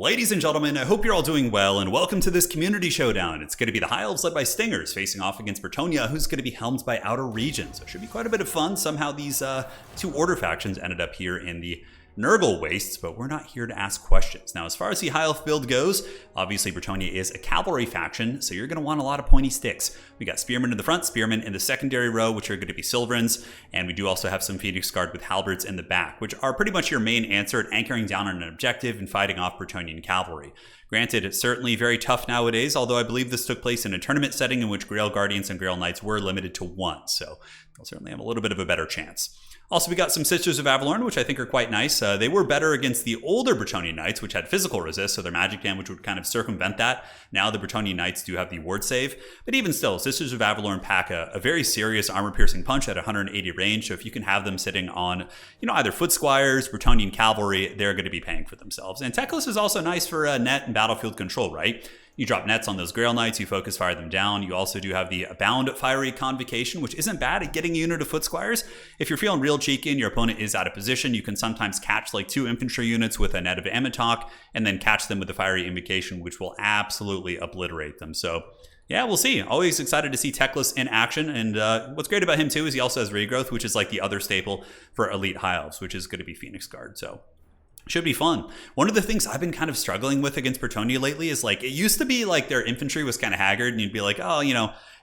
Ladies and gentlemen, I hope you're all doing well, and welcome to this community showdown. It's going to be the High Elves led by Stingers facing off against Bretonnia, who's going to be helmed by Outer Regions. So it should be quite a bit of fun. Somehow these two order factions ended up here in the Nurgle Wastes, but we're not here to ask questions. Now, as far as the High Elf build goes, obviously Bretonnia is a cavalry faction, so you're going to want a lot of pointy sticks. We got Spearmen in the front, Spearmen in the secondary row, which are going to be Silverins, and we do also have some Phoenix Guard with Halberds in the back, which are pretty much your main answer at anchoring down on an objective and fighting off Bretonnian cavalry. Granted, it's certainly very tough nowadays, although I believe this took place in a tournament setting in which Grail Guardians and Grail Knights were limited to one, so they'll certainly have a little bit of a better chance. Also, we got some Sisters of Avalorn, which I think are quite nice. They were better against the older Bretonnian Knights, which had physical resist, so their magic damage would kind of circumvent that. Now the Bretonnian Knights do have the ward save, but even still, Sisters of Avalorn pack a very serious armor-piercing punch at 180 range, so if you can have them sitting on, either Foot Squires, Bretonnian Cavalry, they're going to be paying for themselves. And Teclis is also nice for net and battlefield control, right? You drop nets on those Grail Knights, you focus fire them down. You also do have the Abound Fiery Convocation, which isn't bad at getting a unit of Foot Squires. If you're feeling real cheeky and your opponent is out of position, you can sometimes catch like 2 infantry units with a net of Amatock, and then catch them with the Fiery Invocation, which will absolutely obliterate them. So yeah, we'll see. Always excited to see Teclis in action, and what's great about him too is he also has Regrowth, which is like the other staple for Elite High Elves, which is going to be Phoenix Guard. So should be fun. One of the things I've been kind of struggling with against Bretonnia lately is like, it used to be like their infantry was kind of haggard and you'd be like, oh,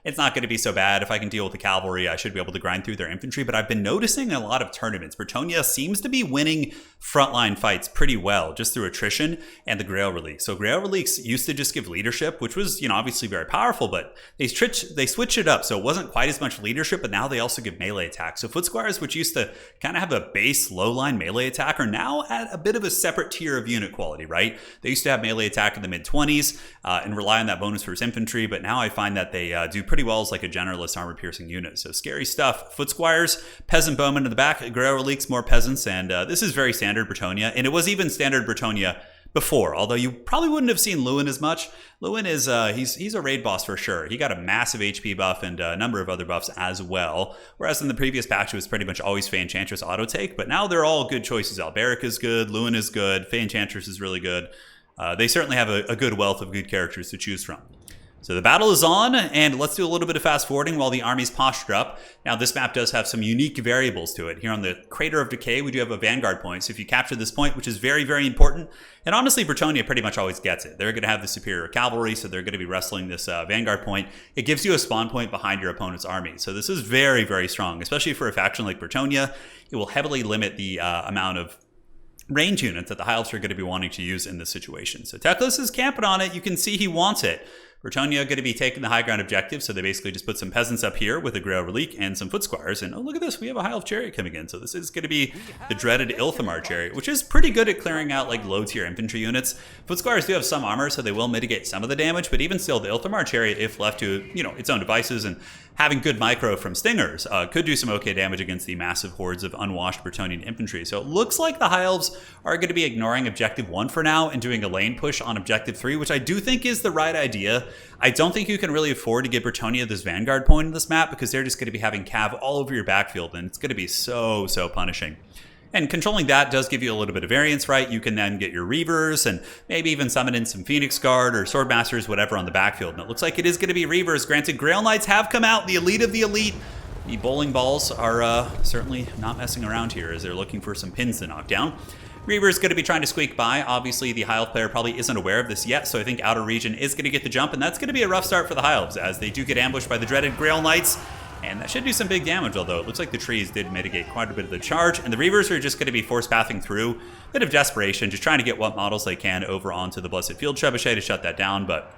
it's not going to be so bad. If I can deal with the cavalry, I should be able to grind through their infantry. But I've been noticing in a lot of tournaments, Bretonnia seems to be winning frontline fights pretty well, just through attrition and the Grail Relics. So Grail Relics used to just give leadership, which was, obviously very powerful, but they switched it up. So it wasn't quite as much leadership, but now they also give melee attack. So Foot Squires, which used to kind of have a base low line melee attack, are now at a bit of a separate tier of unit quality, right? They used to have melee attack in the mid 20s and rely on that bonus for his infantry, but now I find that they do pretty well as like a generalist armor piercing unit. So scary stuff. Foot Squires, Peasant Bowmen in the back, Grail Relics, more peasants, and this is very standard Bretonnia, and it was even standard Bretonnia before, although you probably wouldn't have seen Lewin as much. Lewin is he's a raid boss for sure. He got a massive HP buff and a number of other buffs as well, whereas in the previous patch it was pretty much always Fey Enchantress auto take, but now they're all good choices. Alberic is good, Lewin is good, Fey Enchantress is really good. They certainly have a good wealth of good characters to choose from. So the battle is on, and let's do a little bit of fast forwarding while the armies posture up. Now this map does have some unique variables to it. Here on the Crater of Decay, we do have a Vanguard point. So if you capture this point, which is very, very important, and honestly, Bretonnia pretty much always gets it. They're going to have the superior cavalry, so they're going to be wrestling this Vanguard point. It gives you a spawn point behind your opponent's army. So this is very, very strong, especially for a faction like Bretonnia. It will heavily limit the amount of range units that the High Elves are going to be wanting to use in this situation. So Teclis is camping on it. You can see he wants it. Bretonnia going to be taking the high ground objective, so they basically just put some peasants up here with a Grail Relic and some Foot Squires, and oh, look at this, we have a High Elf Chariot coming in, so this is going to be the dreaded Ilthamar Chariot, which is pretty good at clearing out like low-tier infantry units. Foot Squires do have some armor, so they will mitigate some of the damage, but even still, the Ilthamar Chariot, if left to, its own devices and having good micro from Stingers, could do some okay damage against the massive hordes of unwashed Bretonnian infantry. So it looks like the High Elves are going to be ignoring Objective 1 for now and doing a lane push on Objective 3, which I do think is the right idea. I don't think you can really afford to give Bretonnia this Vanguard point in this map because they're just going to be having cav all over your backfield, and it's going to be so punishing. And controlling that does give you a little bit of variance, right? You can then get your Reavers and maybe even summon in some Phoenix Guard or Swordmasters, whatever, on the backfield. And it looks like it is going to be Reavers. Granted, Grail Knights have come out, the elite of the elite. The bowling balls are certainly not messing around here as they're looking for some pins to knock down. Reaver's going to be trying to squeak by. Obviously, the High Elf player probably isn't aware of this yet, so I think Outer Region is going to get the jump, and that's going to be a rough start for the High Elves as they do get ambushed by the dreaded Grail Knights. And that should do some big damage, although it looks like the trees did mitigate quite a bit of the charge. And the Reavers are just going to be force pathing through. A bit of desperation, just trying to get what models they can over onto the Blessed Field Trebuchet to shut that down, but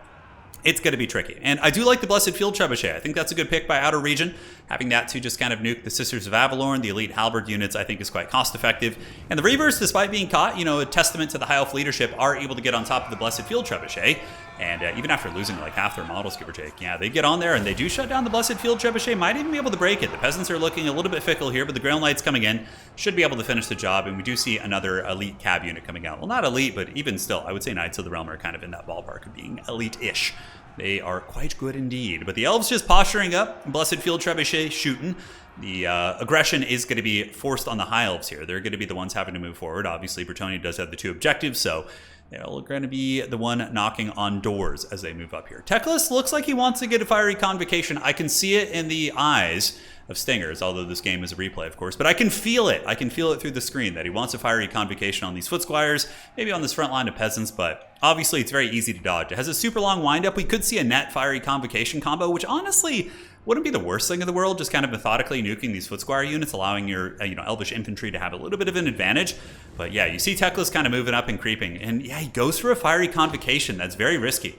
it's going to be tricky. And I do like the Blessed Field Trebuchet. I think that's a good pick by Outer Region. Having that to just kind of nuke the Sisters of Avalorn, the elite halberd units, I think is quite cost effective. And the Reavers, despite being caught, a testament to the High Elf leadership, are able to get on top of the Blessed Field Trebuchet. And even after losing like half their models, give or take, yeah, they get on there and they do shut down the Blessed Field Trebuchet. Might even be able to break it. The peasants are looking a little bit fickle here, but the Grail Knights coming in should be able to finish the job. And we do see another elite cab unit coming out. Well, not elite, but even still, I would say Knights of the Realm are kind of in that ballpark of being elite-ish. They are quite good indeed. But the Elves just posturing up, Blessed Field Trebuchet shooting. The aggression is going to be forced on the High Elves here. They're going to be the ones having to move forward. Obviously, Bretonnia does have the 2 objectives, so They're going to be the one knocking on doors as they move up here. Teclis looks like he wants to get a fiery convocation. I can see it in the eyes of Stingers, although this game is a replay, of course. But I can feel it. I can feel it through the screen that he wants a fiery convocation on these foot squires, maybe on this front line of peasants, but obviously it's very easy to dodge. It has a super long windup. We could see a net fiery convocation combo, which honestly wouldn't be the worst thing in the world, just kind of methodically nuking these foot squire units, allowing your elvish infantry to have a little bit of an advantage. But yeah, you see Teclis kind of moving up and creeping, and yeah, he goes for a fiery convocation. That's very risky.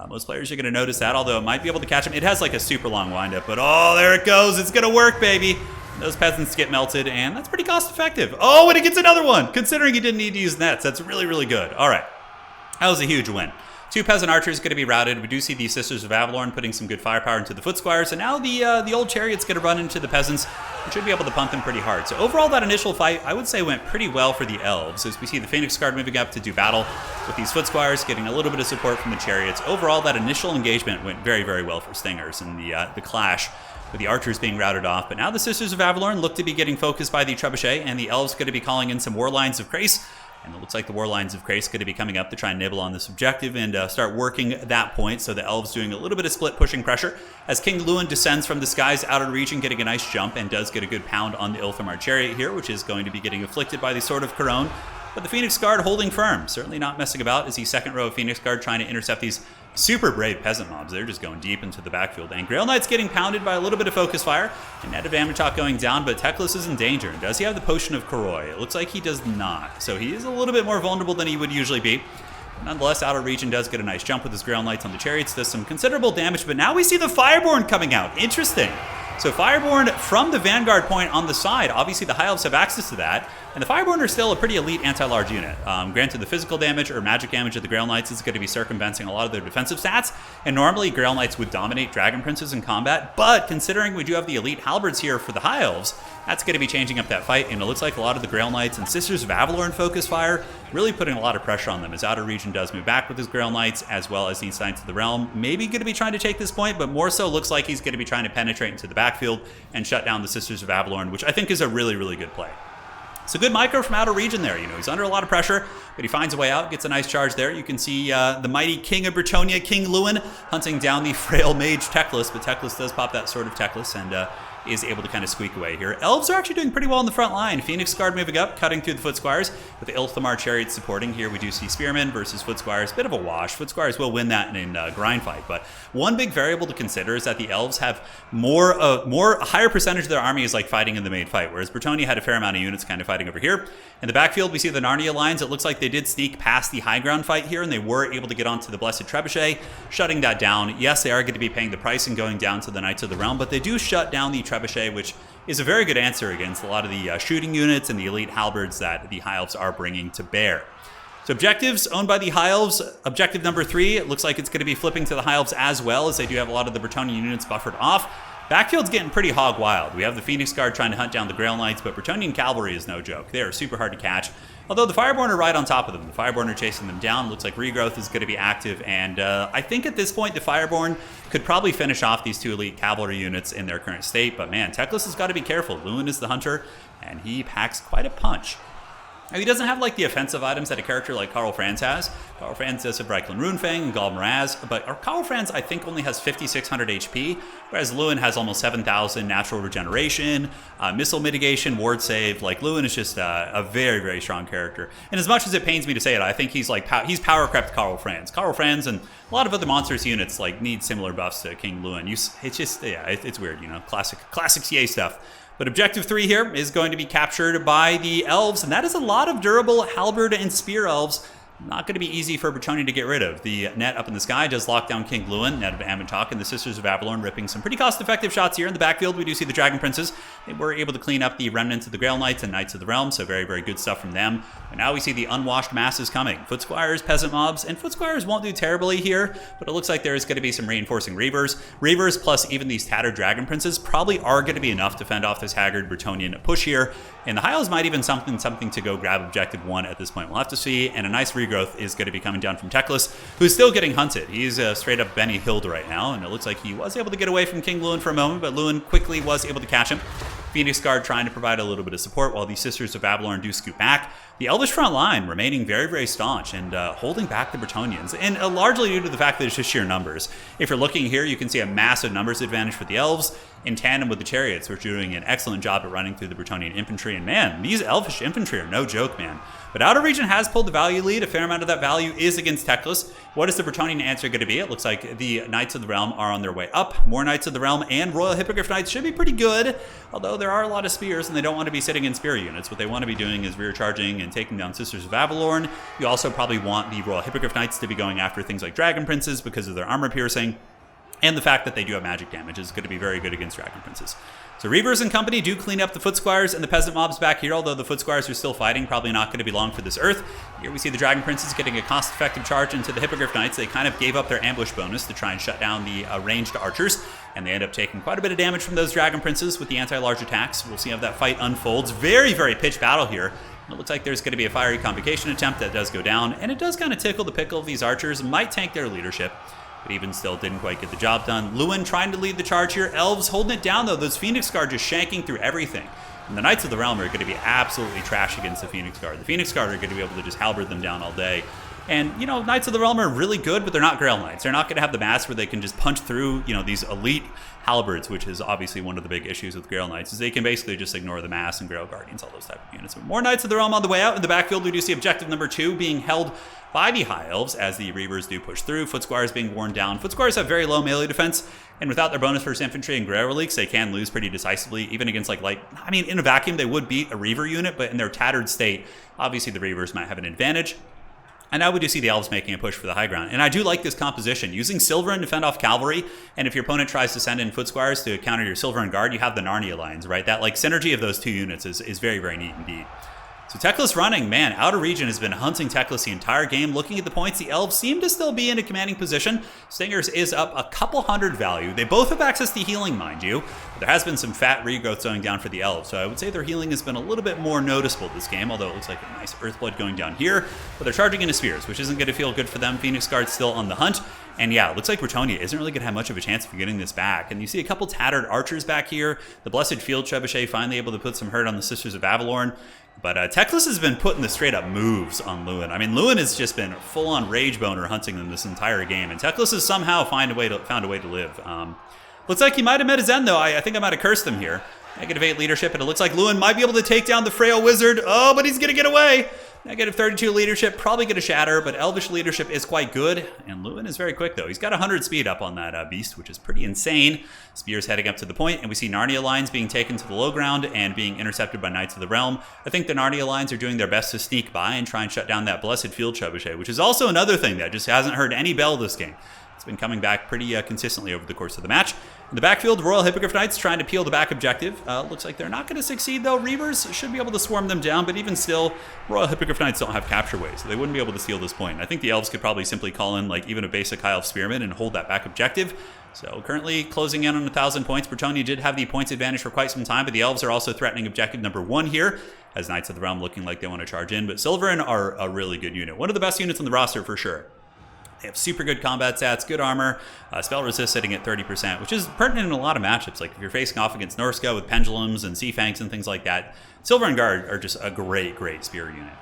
Most players are going to notice that, although it might be able to catch him. It has like a super long windup, but oh, there it goes. It's going to work, baby. Those peasants get melted, and that's pretty cost effective. Oh, and it gets another one, considering he didn't need to use nets. That's really, really good. All right, that was a huge win. 2 peasant archers going to be routed. We do see the Sisters of Avalorn putting some good firepower into the foot squires, and now the old chariot's going to run into the peasants. We should be able to pump them pretty hard. So overall, that initial fight, I would say, went pretty well for the elves, as we see the Phoenix Guard moving up to do battle with these foot squires, getting a little bit of support from the chariots. Overall, that initial engagement went very, very well for Stingers, and the clash with the archers being routed off. But now the Sisters of Avalorn look to be getting focused by the trebuchet, and the elves going to be calling in some war lines of Grace. And it looks like the war lines of Grace going to be coming up to try and nibble on this objective and start working that point. So the elves doing a little bit of split pushing pressure as King Lewin descends from the skies outer region, getting a nice jump, and does get a good pound on the Ilthamar chariot here, which is going to be getting afflicted by the Sword of Couronne. But the Phoenix Guard holding firm, certainly not messing about, as the second row of Phoenix Guard trying to intercept these super brave peasant mobs. They're just going deep into the backfield. And Grail Knight's getting pounded by a little bit of focus fire. And Net of Amnitok going down, but Teclis is in danger. And does he have the Potion of Koroi? It looks like he does not. So he is a little bit more vulnerable than he would usually be. Nonetheless, Outer Region does get a nice jump with his Grail Knights on the chariots, does some considerable damage, but now we see the Fireborn coming out. Interesting. So Fireborn from the Vanguard point on the side. Obviously, the High Elves have access to that. And the Fireborn are still a pretty elite anti-large unit. Granted, the physical damage or magic damage of the Grail Knights is going to be circumventing a lot of their defensive stats. And normally, Grail Knights would dominate Dragon Princes in combat. But considering we do have the elite halberds here for the High Elves, that's going to be changing up that fight. And it looks like a lot of the Grail Knights and Sisters of Avalorn focus fire, really putting a lot of pressure on them as Outer Region does move back with his Grail Knights, as well as these Knights of the Realm. Maybe going to be trying to take this point, but more so looks like he's going to be trying to penetrate into the backfield and shut down the Sisters of Avalorn, which I think is a really, really good play. It's a good micro from Outer Region there. He's under a lot of pressure, but he finds a way out, gets a nice charge there. You can see the mighty King of Bretonnia, King Lewin, hunting down the frail mage Teclis, but Teclis does pop that Sword of Teclis and is able to kind of squeak away here. Elves are actually doing pretty well in the front line. Phoenix Guard moving up, cutting through the Foot Squires, with the Ilthamar chariots supporting. Here we do see Spearmen versus Foot Squires. Bit of a wash. Foot Squires will win that in a grind fight, but one big variable to consider is that the Elves have a higher percentage of their army is like fighting in the main fight, whereas Bretonnia had a fair amount of units kind of fighting over here. In the backfield, we see the Narnia lines. It looks like they did sneak past the high ground fight here, and they were able to get onto the Blessed Trebuchet, shutting that down. Yes, they are going to be paying the price and going down to the Knights of the Realm, but they do shut down the Trebuchet, which is a very good answer against a lot of the shooting units and the elite halberds that the High Elves are bringing to bear. So objectives owned by the High Elves. Objective number 3, it looks like it's going to be flipping to the High Elves as well, as they do have a lot of the Bretonnian units buffered off. Backfield's getting pretty hog wild. We have the Phoenix Guard trying to hunt down the Grail Knights, but Bretonnian cavalry is no joke. They are super hard to catch. Although the Fireborn are right on top of them. The Fireborn are chasing them down. Looks like Regrowth is going to be active. And I think at this point, the Fireborn could probably finish off these 2 elite cavalry units in their current state. But man, Teclis has got to be careful. Lewin is the hunter, and he packs quite a punch. Now, he doesn't have like the offensive items that a character like Karl Franz has. Karl Franz does have Reikland Runefang and Gal Miraz, but Karl Franz I think only has 5,600 HP, whereas Lewin has almost 7,000 natural regeneration, missile mitigation, ward save. Like Lewin is just a very, very strong character. And as much as it pains me to say it, I think he's like he's power crept Karl Franz. Karl Franz and a lot of other monsters units like need similar buffs to King Lewin. It's just it's weird, classic CA stuff. But objective 3 here is going to be captured by the Elves, and that is a lot of durable halberd and spear elves. Not going to be easy for Bretonnia to get rid of. The net up in the sky does lock down King Lewin, Net of Amnitok, and the Sisters of Avalorn ripping some pretty cost-effective shots here. In the backfield, we do see the Dragon Princes. They were able to clean up the remnants of the Grail Knights and Knights of the Realm, so very, very good stuff from them. And now we see the unwashed masses coming. Foot Squires, Peasant Mobs, and Foot Squires won't do terribly here, but it looks like there is going to be some reinforcing Reavers. Reavers plus even these tattered Dragon Princes probably are going to be enough to fend off this haggard Bretonnian push here. And the High Elves might even something to go grab objective 1 at this point. We'll have to see, and a nice regrowth is going to be coming down from Teclis, who's still getting hunted. He's straight up Benny Hild right now, and it looks like he was able to get away from King Lewin for a moment, but Lewin quickly was able to catch him. Phoenix Guard trying to provide a little bit of support while the Sisters of Avalorn do scoot back. The Elvish front line remaining very, very staunch and holding back the Bretonians, and largely due to the fact that it's just sheer numbers. If you're looking here, you can see a massive numbers advantage for the Elves in tandem with the Chariots, which are doing an excellent job at running through the Bretonian infantry. And man, these Elvish infantry are no joke, man. But Outer Region has pulled the value lead. A fair amount of that value is against Teclis. What is the Bretonnian answer going to be? It looks like the Knights of the Realm are on their way up. More Knights of the Realm and Royal Hippogriff Knights should be pretty good, although there are a lot of spears and they don't want to be sitting in spear units. What they want to be doing is rear charging and taking down Sisters of Avalorn. You also probably want the Royal Hippogriff Knights to be going after things like Dragon Princes because of their armor piercing. And the fact that they do have magic damage is going to be very good against Dragon Princes. So Reavers and company do clean up the Foot Squires and the Peasant mobs back here, although the Foot Squires are still fighting, probably not going to be long for this Earth. Here we see the Dragon Princes getting a cost-effective charge into the Hippogriff Knights. They kind of gave up their ambush bonus to try and shut down the ranged archers, and they end up taking quite a bit of damage from those Dragon Princes with the anti-large attacks. We'll see how that fight unfolds. Very, very pitched battle here. It looks like there's going to be a fiery convocation attempt that does go down, and it does kind of tickle the pickle of these archers. Might tank their leadership, but even still didn't quite get the job done. Lewin trying to lead the charge here. Elves holding it down, though. Those Phoenix Guard just shanking through everything. And the Knights of the Realm are going to be absolutely trash against the Phoenix Guard. The Phoenix Guard are going to be able to just halberd them down all day. And, you know, Knights of the Realm are really good, but they're not Grail Knights. They're not going to have the mass where they can just punch through, you know, these elite halberds, which is obviously one of the big issues with Grail Knights, is they can basically just ignore the mass and Grail Guardians, all those type of units. But more Knights of the Realm on the way out. In the backfield, we do see objective number 2 being held by the High Elves as the Reavers do push through. Foot Squires being worn down. Foot Squires have very low melee defense, and without their bonus first infantry and Grail Relics, they can lose pretty decisively, even against like light. I mean, in a vacuum, they would beat a Reaver unit, but in their tattered state, obviously the Reavers might have an advantage. And now we do see the Elves making a push for the high ground. And I do like this composition. Using Silverin to fend off cavalry, and if your opponent tries to send in Foot Squires to counter your Silverin Guard, you have the Narnia lines, right? That like synergy of those two units is very, very neat indeed. So Teclis running, man, Outer Region has been hunting Teclis the entire game. Looking at the points, the Elves seem to still be in a commanding position. Stingers is up a couple hundred value. They both have access to healing, mind you. There has been some fat regrowth going down for the Elves, so I would say their healing has been a little bit more noticeable this game, although it looks like a nice Earthblood going down here. But they're charging into spears, which isn't going to feel good for them. Phoenix Guard's still on the hunt. And yeah, it looks like Bretonnia isn't really going to have much of a chance of getting this back. And you see a couple tattered archers back here. The Blessed Field Trebuchet finally able to put some hurt on the Sisters of Avalorn. But Teclis has been putting the straight up moves on Lewin. I mean, Lewin has just been full on rage boner hunting them this entire game. And Teclis has somehow found a way to live. Looks like he might have met his end though. I think I might have cursed him here. -8 leadership, and it looks like Lewin might be able to take down the frail wizard. Oh, but he's going to get away. -32 leadership, probably going to shatter, but Elvish leadership is quite good. And Lewin is very quick, though. He's got 100 speed up on that beast, which is pretty insane. Spears heading up to the point, and we see Narnia lines being taken to the low ground and being intercepted by Knights of the Realm. I think the Narnia lines are doing their best to sneak by and try and shut down that Blessed Field Trebuchet, which is also another thing that just hasn't heard any bell this game. It's been coming back pretty consistently over the course of the match. In the backfield, Royal Hippogriff Knights trying to peel the back objective. Looks like they're not going to succeed, though. Reavers should be able to swarm them down, but even still, Royal Hippogriff Knights don't have capture ways, so they wouldn't be able to steal this point. I think the Elves could probably simply call in like even a basic High Elf Spearman and hold that back objective. So currently closing in on 1,000 points. Bretonnia did have the points advantage for quite some time, but the Elves are also threatening objective number 1 here, as Knights of the Realm looking like they want to charge in. But Silverin are a really good unit. One of the best units on the roster for sure. They have super good combat stats, good armor, spell resist sitting at 30%, which is pertinent in a lot of matchups. Like if you're facing off against Norska with pendulums and sea fangs and things like that, Silverin Guard are just a great, great spear unit.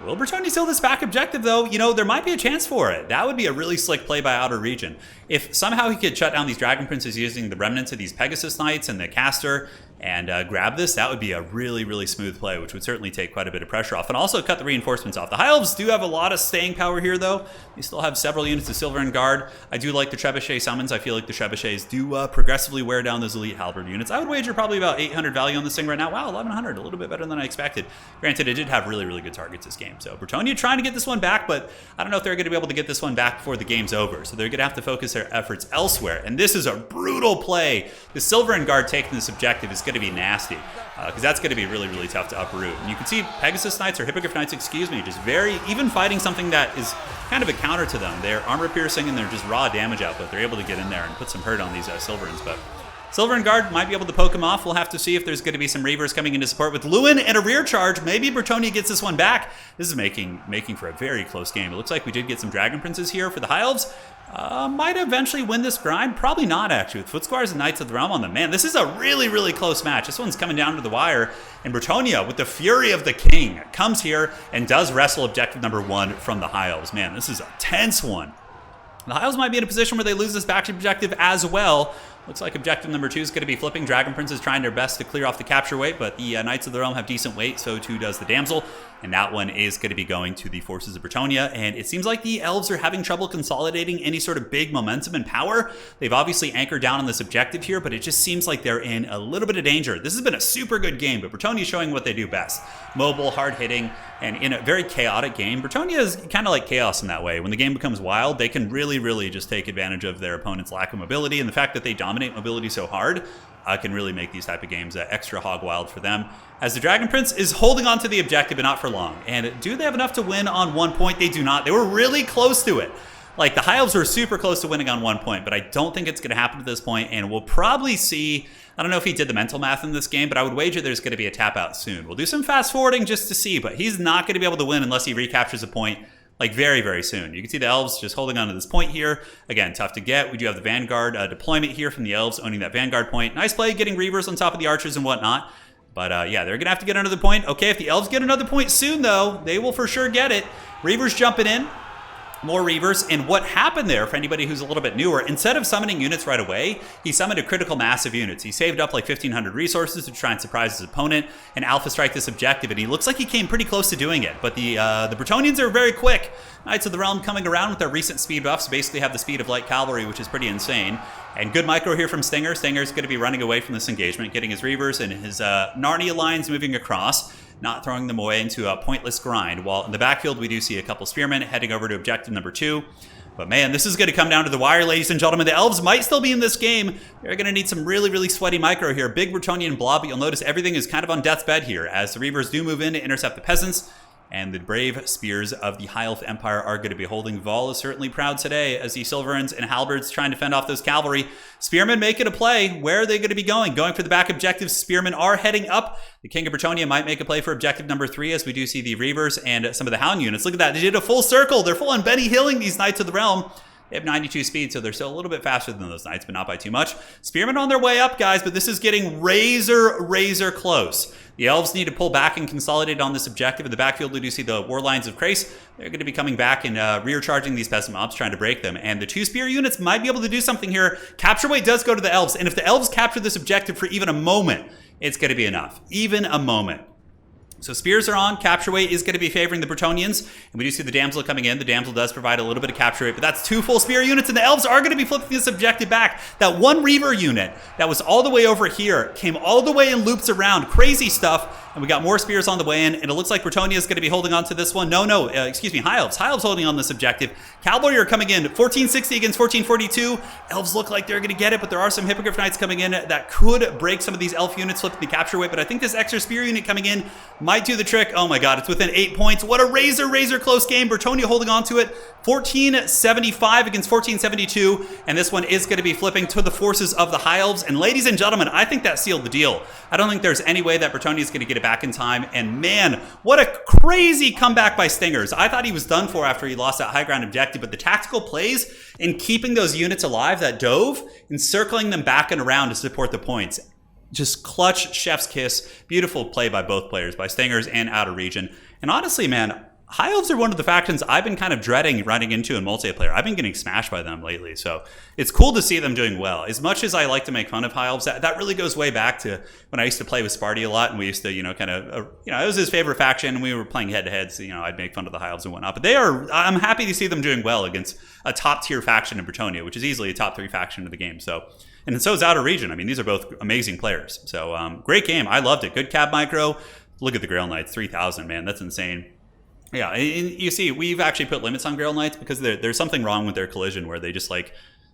Will Bretonnia steal this back objective, though? You know, there might be a chance for it. That would be a really slick play by Outer Region. If somehow he could shut down these Dragon Princes using the remnants of these Pegasus Knights and the caster and grab this, that would be a really, really smooth play, which would certainly take quite a bit of pressure off and also cut the reinforcements off. The High Elves do have a lot of staying power here, though. They still have several units of Silverin Guard. I do like the Trebuchet summons. I feel like the Trebuchets do progressively wear down those elite halberd units. I would wager probably about 800 value on this thing right now. Wow, 1,100, a little bit better than I expected. Granted, it did have really, really good targets this game. So Bretonnia trying to get this one back, but I don't know if they're going to be able to get this one back before the game's over. So they're going to have to focus their efforts elsewhere. And this is a brutal play. The Silverin Guard taking this objective is going to be nasty, because that's going to be really, really tough to uproot. And you can see Pegasus Knights or Hippogriff Knights, excuse me, just even fighting something that is kind of a counter to them. They're armor piercing and they're just raw damage output. They're able to get in there and put some hurt on these Silverins, but Silver and Guard might be able to poke him off. We'll have to see if there's going to be some Reavers coming into support with Lewin and a rear charge. Maybe Bretonnia gets this one back. This is making for a very close game. It looks like we did get some Dragon Princes here for the High Elves. Might eventually win this grind. Probably not, actually, with Foot Squires and Knights of the Realm on them. Man, this is a really, really close match. This one's coming down to the wire. And Bretonnia, with the Fury of the King, comes here and does wrestle objective number 1 from the High Elves. Man, this is a tense one. The High Elves might be in a position where they lose this back objective as well. Looks like objective number 2 is going to be flipping. Dragon Prince is trying their best to clear off the capture weight, but the Knights of the Realm have decent weight, so too does the Damsel. And that one is going to be going to the forces of Bretonnia. And it seems like the Elves are having trouble consolidating any sort of big momentum and power. They've obviously anchored down on this objective here, but it just seems like they're in a little bit of danger. This has been a super good game, but Bretonnia is showing what they do best. Mobile, hard-hitting, and in a very chaotic game. Bretonnia is kind of like Chaos in that way. When the game becomes wild, they can really, really just take advantage of their opponent's lack of mobility, and the fact that they dominate mobility so hard can really make these type of games extra hog wild for them. As the Dragon Prince is holding on to the objective, but not for long. And do they have enough to win on 1 point? They do not. They were really close to it. Like, the High Elves were super close to winning on 1 point, but I don't think it's going to happen at this point, and we'll probably see, I don't know if he did the mental math in this game, but I would wager there's going to be a tap out soon. We'll do some fast forwarding just to see, but he's not going to be able to win unless he recaptures a point, like, very, very soon. You can see the Elves just holding on to this point here. Again, tough to get. We do have the Vanguard deployment here from the Elves, owning that Vanguard point. Nice play, getting Reavers on top of the Archers and whatnot. But yeah, they're going to have to get another point. Okay, if the Elves get another point soon, though, they will for sure get it. Reavers jumping in. More Reavers, and what happened there, for anybody who's a little bit newer, instead of summoning units right away, he summoned a critical mass of units. He saved up like 1,500 resources to try and surprise his opponent and alpha strike this objective, and he looks like he came pretty close to doing it. But the Bretonnians are very quick. Knights of the Realm coming around with their recent speed buffs, basically have the speed of light cavalry, which is pretty insane. And good micro here from Stinger. Stinger's going to be running away from this engagement, getting his Reavers and his Narnia lines moving across, not throwing them away into a pointless grind. While in the backfield, we do see a couple spearmen heading over to objective number 2. But man, this is going to come down to the wire, ladies and gentlemen. The Elves might still be in this game. They're going to need some really, really sweaty micro here. Big Bretonnian blob, but you'll notice everything is kind of on death's bed here as the Reavers do move in to intercept the peasants. And the brave spears of the High Elf Empire are going to be holding. Vol is certainly proud today as the Silverans and Halberds trying to fend off those cavalry. Spearmen making a play. Where are they going to be going? Going for the back objective. Spearmen are heading up. The King of Bretonnia might make a play for objective number 3 as we do see the Reavers and some of the Hound units. Look at that. They did a full circle. They're full on Benny Hilling, these Knights of the Realm. They have 92 speed, so they're still a little bit faster than those Knights, but not by too much. Spearmen on their way up, guys, but this is getting razor close. The Elves need to pull back and consolidate on this objective. In the backfield, we do see the War Lions of Crace. They're going to be coming back and rear charging these peasant mobs, trying to break them. And the 2 spear units might be able to do something here. Capture weight does go to the Elves, and if the Elves capture this objective for even a moment, it's going to be enough. Even a moment. So spears are on. Capture weight is going to be favoring the Bretonnians. And we do see the Damsel coming in. The Damsel does provide a little bit of capture weight, but that's 2 full spear units, and the Elves are going to be flipping this objective back. That one Reaver unit that was all the way over here came all the way and loops around. Crazy stuff. And we got more spears on the way in, and it looks like Bretonnia is going to be holding on to this one. Excuse me, High Elves. High Elves holding on this objective. Cavalry are coming in. 1460 against 1442. Elves look like they're going to get it, but there are some Hippogriff Knights coming in that could break some of these Elf units, flipping the capture weight. But I think this extra spear unit coming in might do the trick. Oh my god, it's within 8 points. What a razor close game. Bretonnia holding on to it. 1475 against 1472. And this one is going to be flipping to the forces of the High Elves. And ladies and gentlemen, I think that sealed the deal. I don't think there's any way that Bretonnia is going to get it back in time. And man, what a crazy comeback by Stingers. I thought he was done for after he lost that high ground objective, but the tactical plays in keeping those units alive that dove and circling them back and around to support the points. Just clutch, chef's kiss. Beautiful play by both players, by Stingers and Outer Region. And honestly, man, High Elves are one of the factions I've been kind of dreading running into in multiplayer. I've been getting smashed by them lately, so it's cool to see them doing well. As much as I like to make fun of High Elves, that really goes way back to when I used to play with Sparty a lot, and we used to, it was his favorite faction, and we were playing head-to-head, so, I'd make fun of the High Elves and whatnot. But I'm happy to see them doing well against a top-tier faction in Bretonnia, which is easily a top 3 faction of the game, so... And so is Outer Region. I mean, these are both amazing players. So, great game. I loved it. Good cab micro. Look at the Grail Knights. 3,000, man. That's insane. Yeah, and you see, we've actually put limits on Grail Knights because there's something wrong with their collision where they just,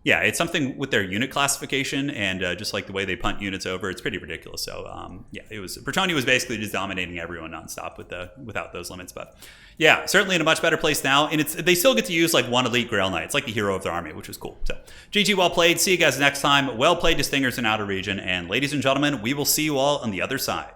Yeah, it's something with their unit classification and just like the way they punt units over. It's pretty ridiculous. So yeah, it was Bretonnia was basically just dominating everyone nonstop without those limits. But yeah, certainly in a much better place now. And they still get to use like one elite Grail Knight. It's like the hero of their army, which was cool. So GG, well played. See you guys next time. Well played to Stingers in Outer Region. And ladies and gentlemen, we will see you all on the other side.